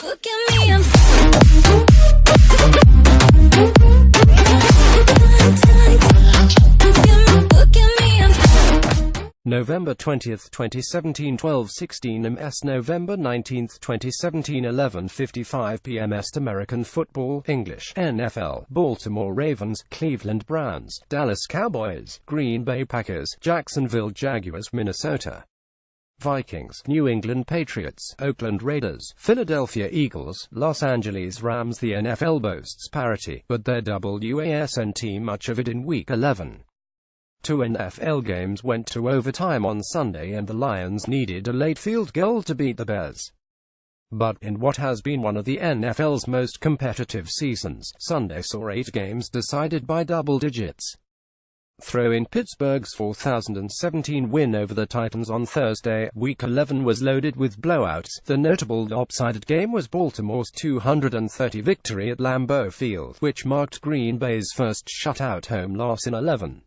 Look at me, I'm November 20th, 2017 12:16 ms. November 19th, 2017 11:55 p.m. Est. American football, English, NFL, Baltimore Ravens, Cleveland Browns, Dallas Cowboys, Green Bay Packers, Jacksonville Jaguars, Minnesota Vikings, New England Patriots, Oakland Raiders, Philadelphia Eagles, Los Angeles Rams. The NFL boasts parity, but their WASNT much of it in Week 11. Two NFL games went to overtime on Sunday and the Lions needed a late field goal to beat the Bears. But in what has been one of the NFL's most competitive seasons, Sunday saw 8 games decided by double digits. Throw in Pittsburgh's 4017 win over the Titans on Thursday. Week 11 was loaded with blowouts. The notable lopsided game was Baltimore's 230 victory at Lambeau Field, which marked Green Bay's first shutout home loss in 11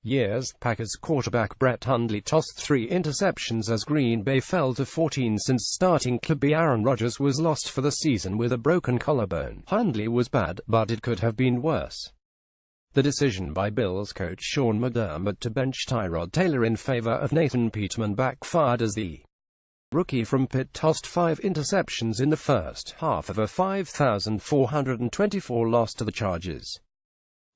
years. Packers quarterback Brett Hundley tossed 3 interceptions as Green Bay fell to 14 since starting QB Aaron Rodgers was lost for the season with a broken collarbone. Hundley was bad, but it could have been worse. The decision by Bills coach Sean McDermott to bench Tyrod Taylor in favor of Nathan Peterman backfired as the rookie from Pitt tossed 5 interceptions in the first half of a 5,424 loss to the Chargers.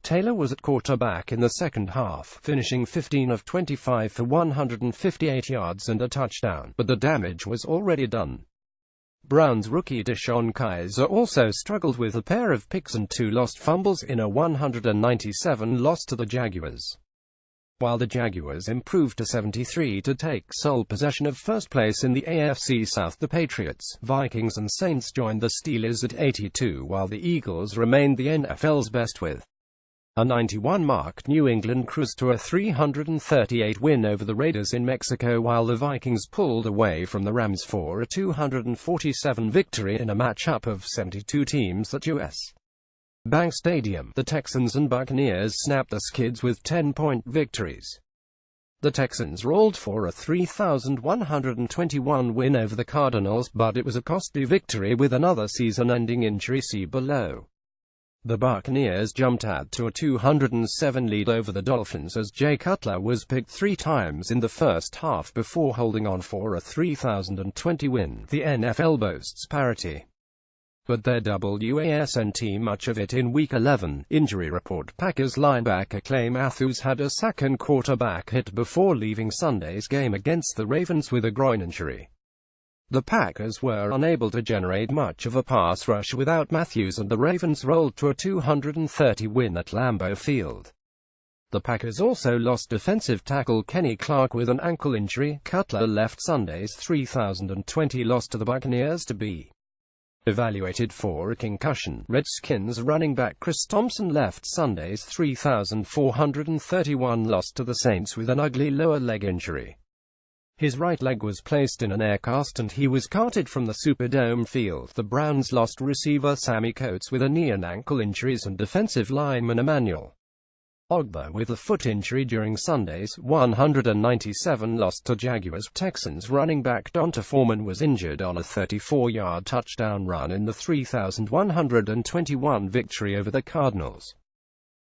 Taylor was at quarterback in the second half, finishing 15 of 25 for 158 yards and a touchdown, but the damage was already done. Browns rookie DeShone Kizer also struggled with a pair of picks and 2 lost fumbles in a 197 loss to the Jaguars. While the Jaguars improved to 73 to take sole possession of first place in the AFC South, the Patriots, Vikings and Saints joined the Steelers at 82, while the Eagles remained the NFL's best with a 91 mark. New England cruised to a 338 win over the Raiders in Mexico, while the Vikings pulled away from the Rams for a 247 victory in a matchup of 72 teams at U.S. Bank Stadium. The Texans and Buccaneers snapped the skids with 10-point victories. The Texans rolled for a 3,121 win over the Cardinals, but it was a costly victory with another season-ending injury. See below. The Buccaneers jumped out to a 207 lead over the Dolphins as Jay Cutler was picked 3 times in the first half before holding on for a 3,020 win. The NFL boasts parity, but their WASNT much of it in Week 11. Injury report: Packers linebacker Clay Matthews had a second quarterback hit before leaving Sunday's game against the Ravens with a groin injury. The Packers were unable to generate much of a pass rush without Matthews, and the Ravens rolled to a 230 win at Lambeau Field. The Packers also lost defensive tackle Kenny Clark with an ankle injury. Cutler left Sunday's 3,020 loss to the Buccaneers to be evaluated for a concussion. Redskins running back Chris Thompson left Sunday's 3,431 loss to the Saints with an ugly lower leg injury. His right leg was placed in an air cast and he was carted from the Superdome field. The Browns lost receiver Sammy Coates with a knee and ankle injuries and defensive lineman Emmanuel Ogbah with a foot injury during Sunday's 197 loss to Jaguars. Texans running back Donta Foreman was injured on a 34-yard touchdown run in the 3,121 victory over the Cardinals.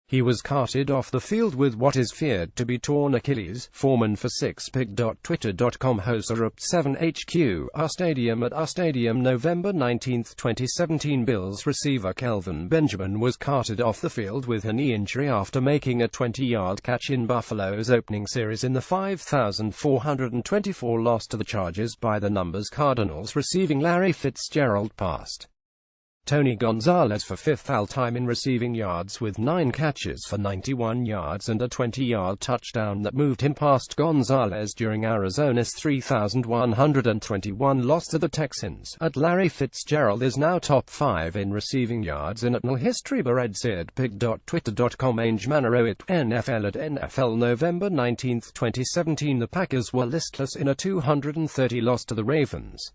He was carted off the field with what is feared to be torn Achilles. Foreman for 6pick.twitter.com hosts are up 7HQ. Our Stadium at Our Stadium. November 19, 2017 Bills receiver Kelvin Benjamin was carted off the field with a knee injury after making a 20-yard catch in Buffalo's opening series in the 5,424 loss to the Chargers by the numbers Cardinals. Receiving Larry Fitzgerald passed Tony Gonzalez for 5th all-time in receiving yards with 9 catches for 91 yards and a 20-yard touchdown that moved him past Gonzalez during Arizona's 3,121 loss to the Texans. Larry Fitzgerald is now top 5 in receiving yards in NFL history. Pick.twitter.com Ange Manero at NFL at NFL. November 19, 2017 The Packers were listless in a 230 loss to the Ravens.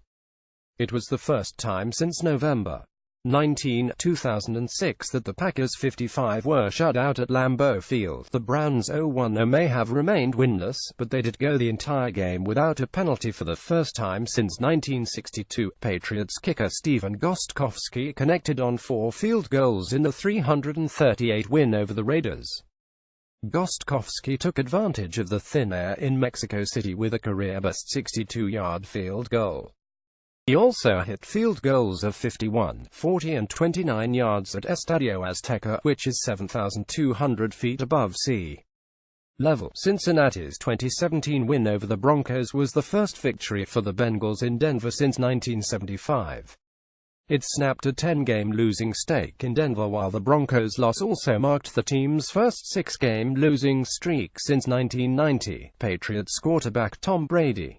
It was the first time since November 19, 2006 that the Packers 55 were shut out at Lambeau Field. The Browns 0-1 may have remained winless, but they did go the entire game without a penalty for the first time since 1962. Patriots kicker Steven Gostkowski connected on 4 field goals in the 338 win over the Raiders. Gostkowski took advantage of the thin air in Mexico City with a career-best 62-yard field goal. He also hit field goals of 51, 40 and 29 yards at Estadio Azteca, which is 7,200 feet above sea level. Cincinnati's 2017 win over the Broncos was the first victory for the Bengals in Denver since 1975. It snapped a 10-game losing streak in Denver, while the Broncos' loss also marked the team's first 6-game losing streak since 1990. Patriots quarterback Tom Brady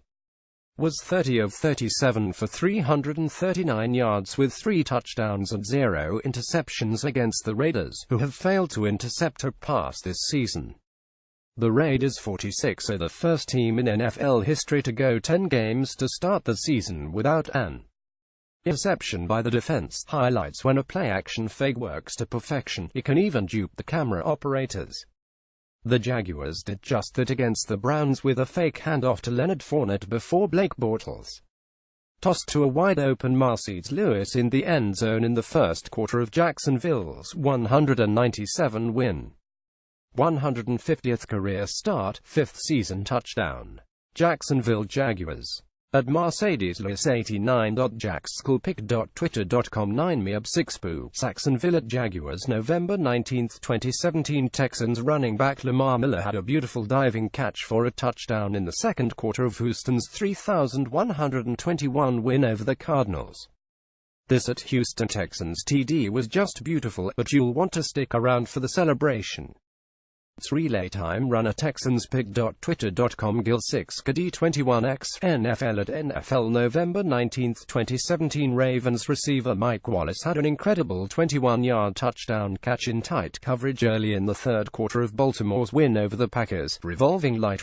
was 30 of 37 for 339 yards with 3 touchdowns and 0 interceptions against the Raiders, who have failed to intercept a pass this season. The Raiders 46 are the first team in NFL history to go 10 games to start the season without an interception by the defense. Highlights when a play-action fake works to perfection. It can even dupe the camera operators. The Jaguars did just that against the Browns with a fake handoff to Leonard Fournette before Blake Bortles tossed to a wide-open Mercedes Lewis in the end zone in the first quarter of Jacksonville's 197 win. 150th career start, 5th season touchdown. Jacksonville Jaguars. At Mercedes-89.jackschoolpick.twitter.com 9meub6boo. Jacksonville at Jaguars November 19, 2017. Texans running back Lamar Miller had a beautiful diving catch for a touchdown in the second quarter of Houston's 3,121 win over the Cardinals. This at Houston Texans TD was just beautiful, but you'll want to stick around for the celebration. It's relay time. Runner TexansPick.twitter.com Gil 6 KD21X NFL at NFL November 19, 2017. Ravens receiver Mike Wallace had an incredible 21-yard touchdown catch in tight coverage early in the third quarter of Baltimore's win over the Packers. Revolving light,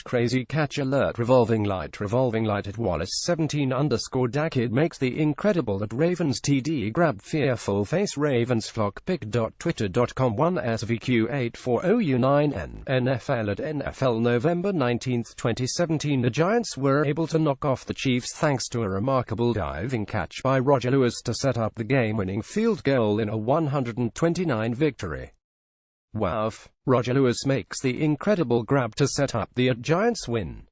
crazy catch alert, revolving light at Wallace 17_Dakid makes the incredible at Ravens TD grab fearful face. Ravens flock pick.twitter.com 1SVQ840U9N NFL at NFL November 19, 2017. The Giants were able to knock off the Chiefs thanks to a remarkable diving catch by Roger Lewis to set up the game-winning field goal in a 129 victory. Wow! Roger Lewis makes the incredible grab to set up the Giants win.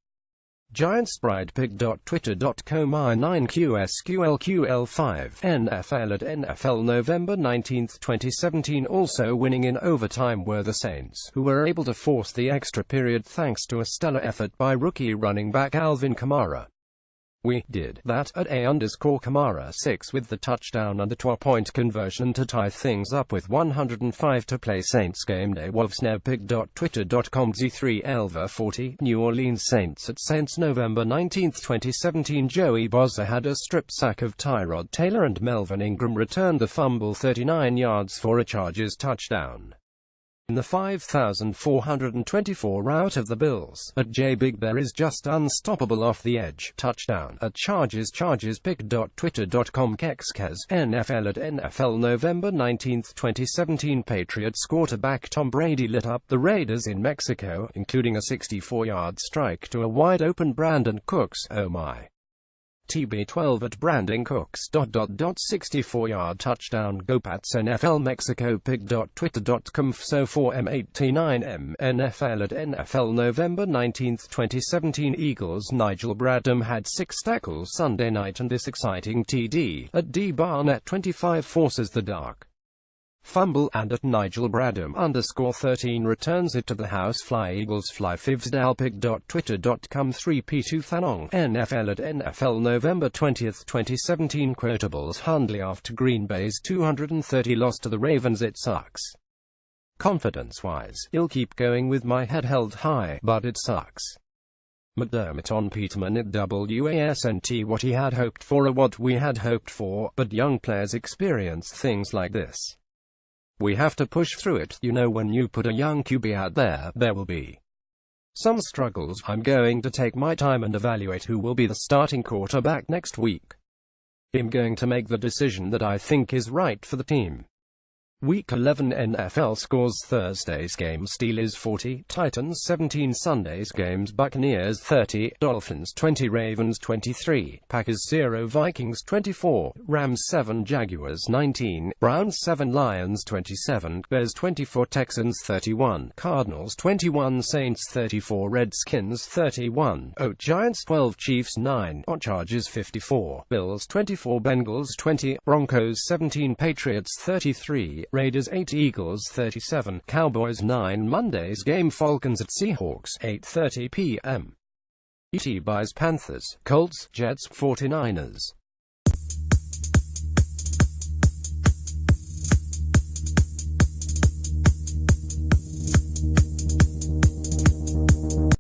Giants Pride Pick.twitter.com I9QSQLQL5 NFL at NFL November 19, 2017. Also winning in overtime were the Saints, who were able to force the extra period thanks to a stellar effort by rookie running back Alvin Kamara. We did that at _Kamara 6 with the touchdown and the 2-point conversion to tie things up with 105 to play. Saints game day. Wolfsnowpick.twitter.com Z3 Elva 40 New Orleans Saints at Saints November 19, 2017. Joey Bosa had a strip sack of Tyrod Taylor and Melvin Ingram returned the fumble 39 yards for a Chargers touchdown. In the 5,424 rout of the Bills, at J Big Bear is just unstoppable off the edge, touchdown, at Chargers Pick.twitter.com Kexkez, NFL at NFL November 19, 2017. Patriots quarterback Tom Brady lit up the Raiders in Mexico, including a 64-yard strike to a wide-open Brandon Cooks, oh my. TB12 at Brandon Cooks. 64-yard touchdown. Go Pats. NFL Mexico Pick.twitter.com So4M89M NFL at NFL November 19, 2017. Eagles Nigel Bradham had 6 tackles Sunday night and this exciting TD at D Barnett 25 forces the dark fumble and at Nigel Bradham _13 returns it to the house fly. Eagles fly. Fivsdalpick.twitter.com 3P2 Thanong NFL at NFL November 20, 2017. Quotables. Hundley after Green Bay's 230 loss to the Ravens. It sucks. Confidence-wise, I'll keep going with my head held high, but it sucks. McDermott on Peterman at WASNT. What he had hoped for or what we had hoped for, but young players experience things like this. We have to push through it. You know, when you put a young QB out there, there will be some struggles. I'm going to take my time and evaluate who will be the starting quarterback next week. I'm going to make the decision that I think is right for the team. Week 11 NFL scores. Thursday's game: Steelers 40, Titans 17. Sunday's games: Buccaneers 30, Dolphins 20, Ravens 23, Packers 0, Vikings 24, Rams 7, Jaguars 19, Browns 7, Lions 27, Bears 24, Texans 31, Cardinals 21, Saints 34, Redskins 31, Giants 12, Chiefs 9, Chargers 54, Bills 24, Bengals 20, Broncos 17, Patriots 33, Raiders 8, Eagles 37, Cowboys 9. Monday's game: Falcons at Seahawks 8:30 p.m. ET buys Panthers, Colts, Jets, 49ers.